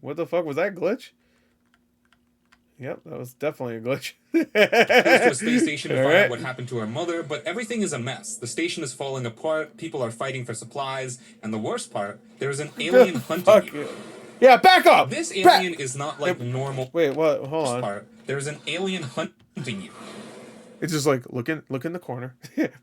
What the fuck was that glitch? Yep, that was definitely a glitch. goes to a space station to find Alright. out what happened to her mother, but everything is a mess. The station is falling apart, people are fighting for supplies, and the worst part, there's an alien hunting Fuck you. you. Yeah, back up! This Back- alien is not like normal Wait, what? Hold on. part. There's an alien hunting you. It's just like, look in the corner.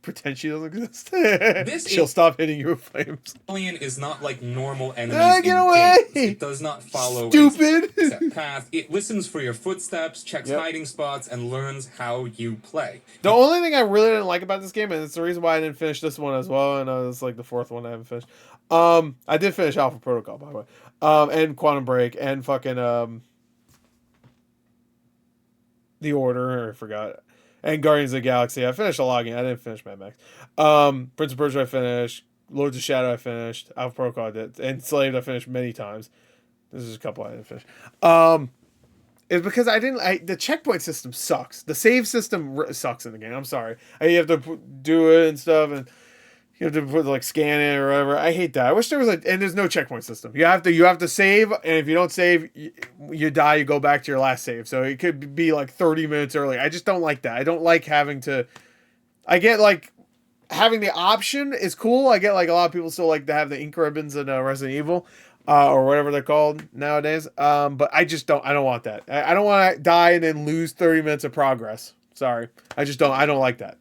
Pretend she doesn't exist. This She'll is- stop hitting you with flames. Alien is not like normal enemies Get in away! games. It does not follow Stupid! a set path. It listens for your footsteps, checks Yep. hiding spots, and learns how you play. The only thing I really didn't like about this game, and it's the reason why I didn't finish this one as well, and it's like the fourth one I haven't finished. I did finish Alpha Protocol, by the way. And Quantum Break, and fucking, The Order, I forgot. And Guardians of the Galaxy. I finished a lot of games. I didn't finish Mad Max. Prince of Persia I finished. Lords of Shadow I finished. Alpha Protocol I did. Enslaved I finished many times. This is a couple I didn't finish. It's because the checkpoint system sucks. The save system sucks in the game. I'm sorry. You have to do it and stuff, and you have to scan it or whatever. I hate that. I wish there was and there's no checkpoint system. You have to save, and if you don't save, you die. You go back to your last save. So it could be like 30 minutes early. I just don't like that. I don't like having to. I get having the option is cool. I get a lot of people still like to have the ink ribbons in Resident Evil. Or whatever they're called nowadays. But I just don't. I don't want that. I don't want to die and then lose 30 minutes of progress. Sorry, I just don't. I don't like that.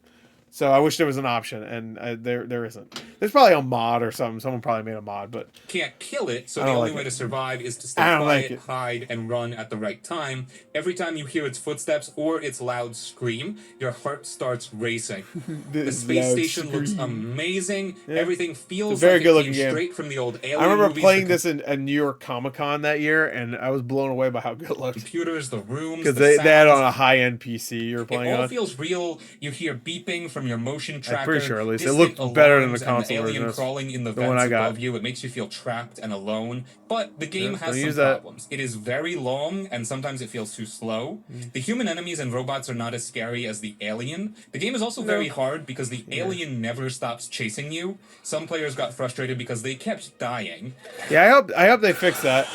So I wish there was an option, and there isn't. There's probably a mod or something. Someone probably made a mod, but Can't kill it, so I the don't only like way it. to survive is to stay I don't quiet, like it. hide, and run at the right time. Every time you hear its footsteps or its loud scream, your heart starts racing. The space station looks amazing. Yeah. Everything feels very like it good-looking came game. straight from the old Alien I remember movies. playing The this in New York Comic Con that year, and I was blown away by how good it looked. computers, the rooms, Because the they had sounds. on a high end PC you were It playing all on. feels real. You hear beeping from from your motion tracker. I'm pretty sure, at least. It distant looked better than the alarms, and console alien version. crawling in the The one vents I got. above you. It makes you feel trapped and alone. But the game Yeah, has don't some use that. problems. It is very long, and sometimes it feels too slow. The human enemies and robots are not as scary as the alien. The game is also very hard because the alien never stops chasing you. Some players got frustrated because they kept dying. Yeah, I hope they fix that.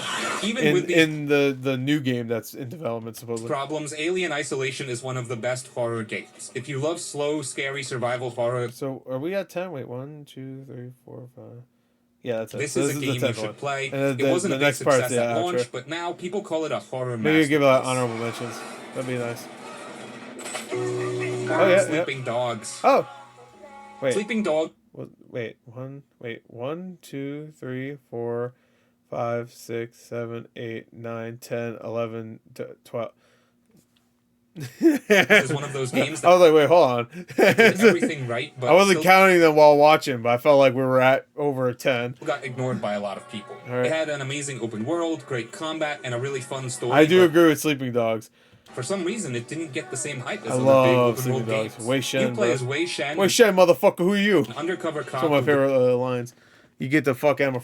Even with these in the new game that's in development, supposedly. problems, Alien Isolation is one of the best horror games. If you love slow, scary survival horror, So are we at 10? Wait, 1, 2, 3, 4, 5. Yeah, that's it. this So is a the game you 10th should one. play. And It wasn't a big next part's success the at launch, outro. but now people call it a horror Maybe give it like masterpiece. honorable mentions. That'd be nice. Oh, yeah, Sleeping Dogs. Oh, wait. Sleeping Dog. Wait, 1, 2, 3, 4, 5, 6, 7, 8, 9, 10, 11, 12. This is one of those games I that was like, wait, hold on. did everything right, but I wasn't still counting them while watching, but I felt like we were at over 10. got ignored by a lot of people. All right. It had an amazing open world, great combat, and a really fun story. I do but agree with Sleeping Dogs. for some reason, it didn't get the same hype as I other big love open Sleeping world Dogs. games. Wei Shen, You play bro. as Wei Shen, Wait, shit, motherfucker, who are you? an undercover It's cop one of my who favorite lines. You get to fuck Emma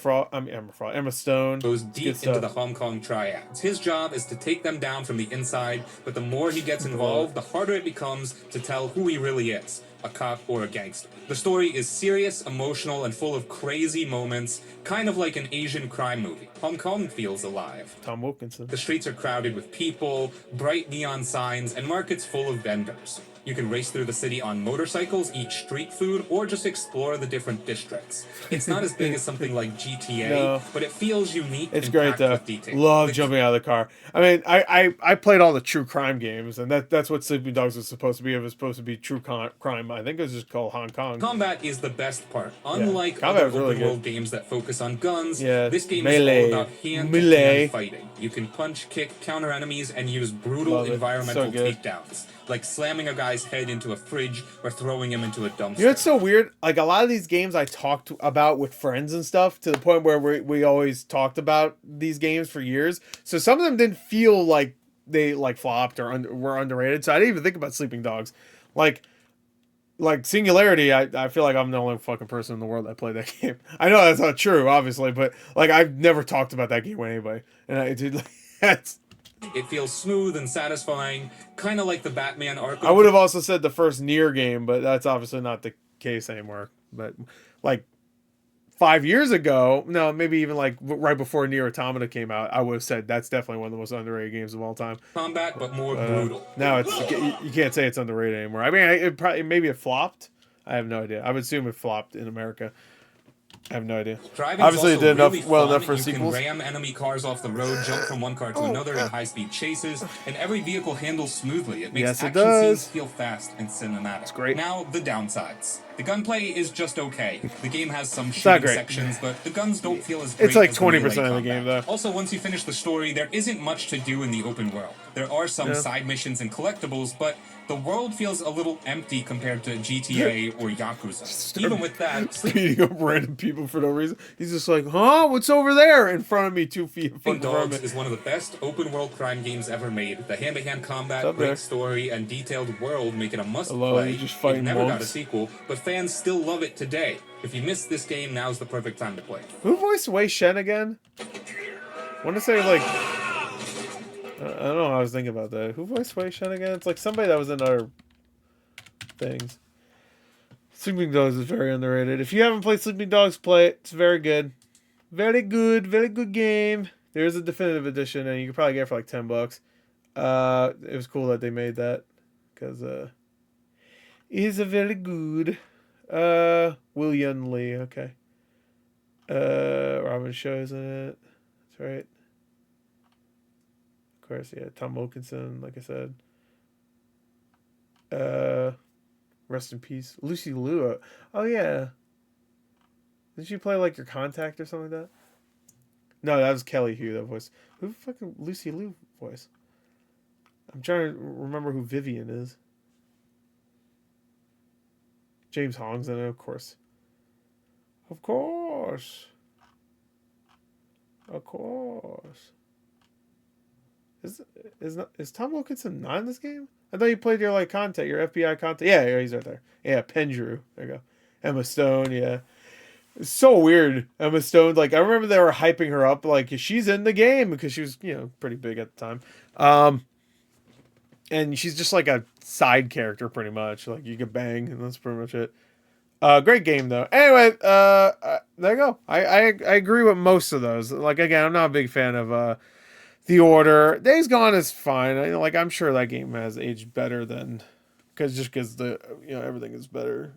Stone. goes It's deep good into stuff. the Hong Kong triads. His job is to take them down from the inside, but the more he gets involved, the harder it becomes to tell who he really is, a cop or a gangster. The story is serious, emotional, and full of crazy moments, kind of like an Asian crime movie. Hong Kong feels alive. Tom Wilkinson. The streets are crowded with people, bright neon signs, and markets full of vendors. You can race through the city on motorcycles, eat street food, or just explore the different districts. It's not as big as something like GTA, No. but it feels unique It's and great packed though. with detail. Love The jumping out of the car. I mean, I played all the true crime games, and that's what Sleeping Dogs was supposed to be. It was supposed to be true crime. I think it was just called Hong Kong. combat is the best part. Unlike Combat other was really open world games that focus on guns, Yeah, this game melee. is all about hand-to-hand Melee. fighting. You can punch, kick, counter enemies, and use brutal Love it. environmental So good. takedowns, like slamming a guy's head into a fridge or throwing him into a dumpster. You know, it's so weird. Like a lot of these games I talked about with friends and stuff, to the point where we always talked about these games for years. So some of them didn't feel like they like flopped or were underrated. So I didn't even think about Sleeping Dogs. Like Singularity, I feel like I'm the only fucking person in the world that played that game. I know that's not true, obviously, but like I've never talked about that game with anybody, and I did. Like, that's. It feels smooth and satisfying, kind of like the Batman Arkham. I would have also said the first Nier game, but that's obviously not the case anymore. But like 5 years ago, no, maybe even like right before Nier Automata came out, I would have said that's definitely one of the most underrated games of all time. combat, but more brutal. Now you can't say it's underrated anymore. I mean, maybe it flopped. I have no idea. I would assume it flopped in America. I have no idea. Driving Obviously, is it did also well fun. enough for you sequels. can ram enemy cars off the road, jump from one car to another in high-speed chases, and every vehicle handles smoothly. It makes Yes, it action does. scenes feel fast and cinematic. It's great. Now, the downsides. The gunplay is just okay. The game has some not shooting great. sections, but the guns don't feel as great It's like as 20% melee of the combat. game, though. Also, once you finish the story, there isn't much to do in the open world. There are some side missions and collectibles, but the world feels a little empty compared to GTA or Yakuza. Even with that, Beating up random people for no reason. He's just like, huh? What's over there in front of me? 2 feet in Sleeping front of Dogs me. is one of the best open-world crime games ever made. The hand-to-hand combat, up great there. story, and detailed world make it a Hello, must-play. you're just It fighting never got a monks. sequel, but fans still love it today. If you missed this game, now's the perfect time to play. Who voiced Wei Shen again? I want to say like I don't know. I was thinking about that. Who voiced Wei Shen again? It's like somebody that was in other things. Sleeping Dogs is very underrated. If you haven't played Sleeping Dogs, play it. It's very good. Very good game. There's a definitive edition, and you can probably get it for like $10. It was cool that they made that, because it's a very good. William Lee, okay. Robin Shaw's in it. That's right. Of course, yeah. Tom Wilkinson, like I said. Rest in peace. Lucy Liu. Oh, yeah. Didn't she play like your contact or something like that? No, that was Kelly Hu, that voice. Who fucking Lucy Liu voice? I'm trying to remember who Vivian is. James Hong's in it, of course. Of course. Of course. Is Tom Wilkinson not in this game? I thought you played your like content, your FBI content. Yeah, he's right there. Yeah, Pendrew. There you go. Emma Stone. Yeah, it's so weird. Emma Stone. Like I remember they were hyping her up like she's in the game because she was pretty big at the time. And she's just like a side character pretty much. Like you could bang and that's pretty much it. Great game though. Anyway, there you go. I agree with most of those. Like again, I'm not a big fan of The Order. Days Gone is fine. I'm sure that game has aged better than because the everything is better.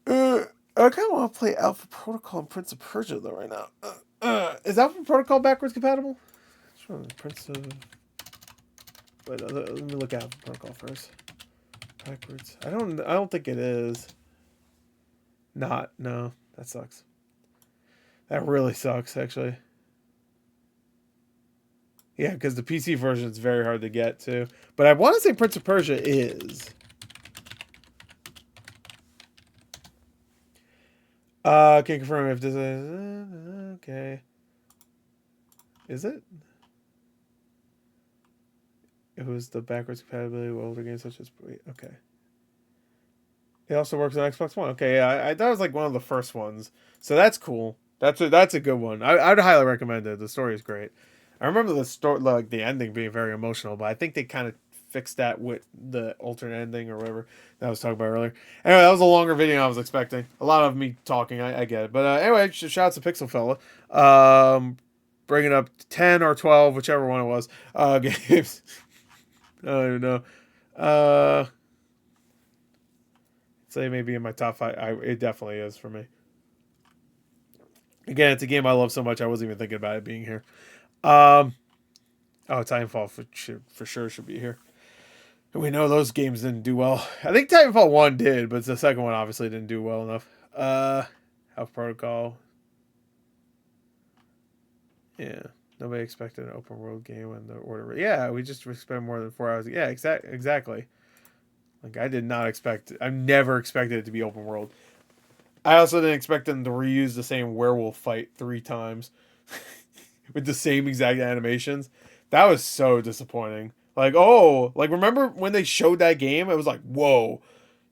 I kind of want to play Alpha Protocol and Prince of Persia though right now. Is Alpha Protocol backwards compatible? Sure, Prince of. Wait, let me look at Alpha Protocol first. Backwards. I don't think it is. No, that sucks. That really sucks, actually. Yeah, because the PC version is very hard to get too. But I want to say Prince of Persia is. Can confirm if this is okay. Is it? It was the backwards compatibility of older games such as okay. It also works on Xbox One. Okay, yeah, I thought it was like one of the first ones, so that's cool. That's a good one. I'd highly recommend it. The story is great. I remember the story, like the ending, being very emotional, but I think they kind of fixed that with the alternate ending or whatever that I was talking about earlier. Anyway, that was a longer video than I was expecting. A lot of me talking, I get it, but anyway, shout out to Pixel Fella. Bringing up 10 or 12, whichever one it was. Games. I don't even know. Say maybe in my top 5. It definitely is for me. Again, it's a game I love so much I wasn't even thinking about it being here. Titanfall for sure should be here. And we know those games didn't do well. I think Titanfall 1 did, but the second one obviously didn't do well enough. Health Protocol. Yeah. Nobody expected an open world game when the order. Yeah, we spent more than 4 hours. Yeah, exactly. Like I did not expect. I never expected it to be open world. I also didn't expect them to reuse the same werewolf fight 3 times with the same exact animations. That was so disappointing. Remember when they showed that game? It was like, whoa.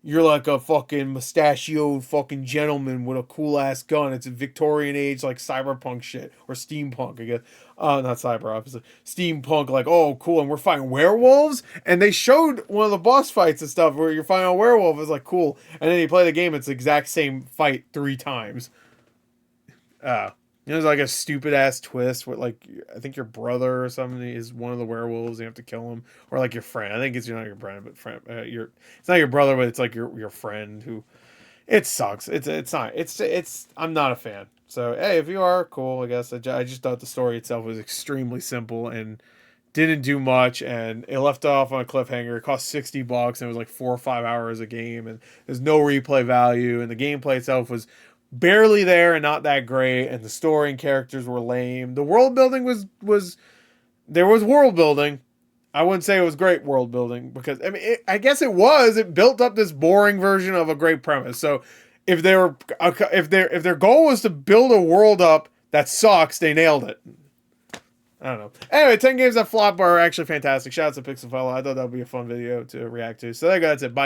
You're like a fucking mustachioed fucking gentleman with a cool ass gun. It's a Victorian age like cyberpunk shit or steampunk, I guess. Not cyber, obviously. Steampunk, like, oh, cool, and we're fighting werewolves. And they showed one of the boss fights and stuff where you're fighting a werewolf. It's like cool, and then you play the game. It's the exact same fight 3 times. There's like a stupid ass twist where like I think your brother or something is one of the werewolves. You have to kill him, or like your friend. I think it's not your friend, but it's not your brother, but it's like your friend who. It sucks. It's not. I'm not a fan. So hey, if you are, cool. I guess I just thought the story itself was extremely simple and didn't do much, and it left off on a cliffhanger. It cost $60, and it was like 4 or 5 hours a game, and there's no replay value, and the gameplay itself was barely there and not that great, and the story and characters were lame. The world building was there was world building. I wouldn't say it was great world building because I mean I guess it was. It built up this boring version of a great premise. So if their goal was to build a world up that sucks, they nailed it. I don't know. Anyway, 10 games that flop are actually fantastic. Shout out to Pixel Fella. I thought that would be a fun video to react to. So there you go. That's it. Bye.